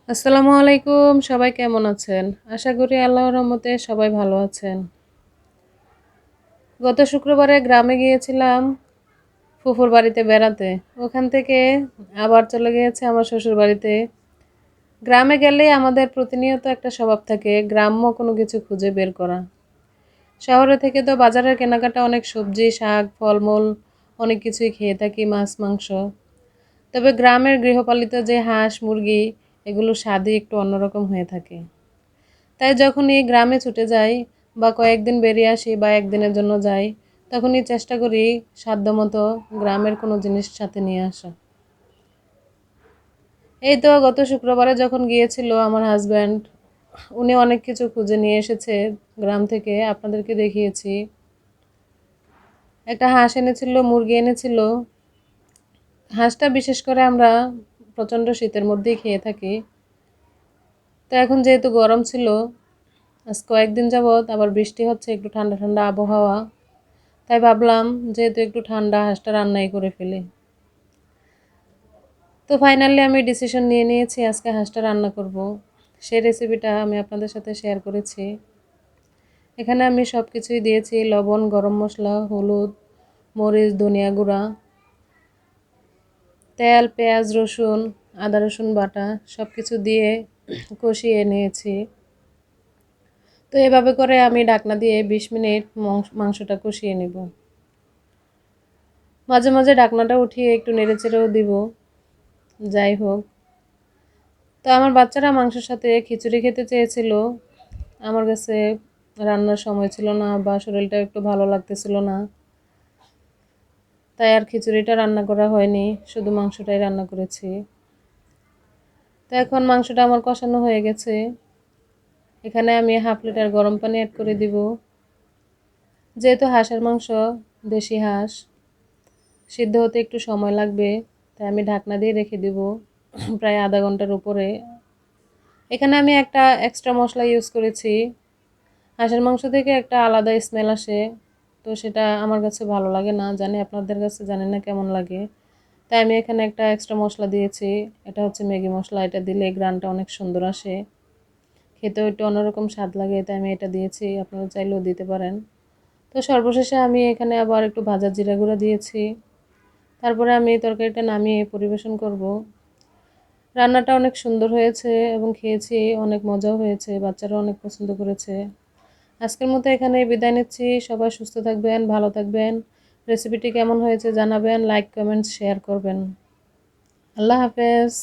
আসসালামু আলাইকুম, সবাই কেমন আছেন? আশা করি আল্লাহর রহমতে সবাই ভালো আছেন। গত শুক্রবারে গ্রামে গিয়েছিলাম ফুফুর বাড়িতে বেড়াতে। ওখান থেকে আবার চলে গিয়েছি আমার শ্বশুর বাড়িতে। গ্রামে গেলেই আমাদের প্রতিনিয়ত একটা স্বভাব থাকে গ্রাম্য কোনো কিছু খুঁজে বের করা। শহরে থেকে তো বাজারের কেনাকাটা অনেক সবজি, শাক, ফলমূল অনেক কিছুই খেয়ে থাকি, মাছ, মাংস। তবে গ্রামের গৃহপালিত যে হাঁস, মুরগি এগুলোর স্বাদই একটু অন্যরকম হয়ে থাকে। তাই যখনই গ্রামে ছুটে যাই বা কয়েকদিন বেরিয়ে আসি বা একদিনের জন্য যাই, তখনই চেষ্টা করি সাধ্যমতো গ্রামের কোনো জিনিস সাথে নিয়ে আসা। এই তো গত শুক্রবারে যখন গিয়েছিল আমার হাজব্যান্ড, উনি অনেক কিছু খুঁজে নিয়ে এসেছে গ্রাম থেকে, আপনাদেরকে দেখিয়েছি। একটা হাঁস এনেছিল, মুরগি এনেছিল। হাঁসটা বিশেষ করে আমরা প্রচণ্ড শীতের মধ্যেই খেয়ে থাকি। তো এখন যেহেতু গরম ছিল, আজ কয়েকদিন যাবৎ আবার বৃষ্টি হচ্ছে, একটু ঠান্ডা ঠান্ডা আবহাওয়া, তাই ভাবলাম যেহেতু একটু ঠান্ডা, হাঁসটা রান্নাই করে ফেলি। তো ফাইনালি আমি ডিসিশন নিয়ে নিয়েছি আজকে হাঁসটা রান্না করব। সেই রেসিপিটা আমি আপনাদের সাথে শেয়ার করেছি। এখানে আমি সব কিছুই দিয়েছি: লবণ, গরম মশলা, হলুদ, মরিচ, ধনিয়া গুঁড়া, তেল, পেঁয়াজ, রসুন, আদা রসুন বাটা সব কিছু দিয়ে কষিয়ে নিয়েছি। তো এভাবে করে আমি ঢাকনা দিয়ে 20 মিনিট মাংসটা কষিয়ে নেব। মাঝে মাঝে ঢাকনাটা উঠিয়ে একটু নেড়েচেড়েও দিব। যাই হোক, তো আমার বাচ্চারা মাংসের সাথে খিচুড়ি খেতে চেয়েছিল। আমার কাছে রান্নার সময় ছিল না বা শরীরটা একটু ভালো লাগতেছিল না, তাই আর খিচুড়িটা রান্না করা হয়নি, শুধু মাংসটাই রান্না করেছি। তো এখন মাংসটা আমার কষানো হয়ে গেছে। এখানে আমি 1/2 লিটার গরম পানি অ্যাড করে দিব। যেহেতু হাঁসের মাংস, দেশি হাঁস, সিদ্ধ হতে একটু সময় লাগবে, তাই আমি ঢাকনা দিয়ে রেখে দিব প্রায় আধা ঘন্টার উপরে। এখানে আমি একটা এক্সট্রা মশলা ইউজ করেছি। হাঁসের মাংস থেকে একটা আলাদা স্মেল আসে, তো সেটা আমার কাছে ভালো লাগে না, জানি আপনাদের কাছে জানি না কেমন লাগে। তাই আমি এখানে একটা এক্সট্রা মশলা দিয়েছি। এটা হচ্ছে ম্যাগি মশলা, এটা দিলে ঘ্রাণটা অনেক সুন্দর আসে, খেতেও একটু অন্যরকম স্বাদ লাগে, তাই আমি এটা দিয়েছি, আপনারা চাইলেও দিতে পারেন। তো সর্বশেষে আমি এখানে আবার একটু ভাজা জিরা গুঁড়া দিয়েছি। তারপরে আমি তরকারিটা নামিয়ে পরিবেশন করব। রান্নাটা অনেক সুন্দর হয়েছে এবং খেয়েছি, অনেক মজাও হয়েছে, বাচ্চারা অনেক পছন্দ করেছে। আজকের মতো এখানেই বিদায় নিচ্ছি। সবাই সুস্থ থাকবেন, ভালো থাকবেন। রেসিপিটি কেমন হয়েছে জানাবেন, লাইক, কমেন্ট, শেয়ার করবেন। আল্লাহ হাফেজ।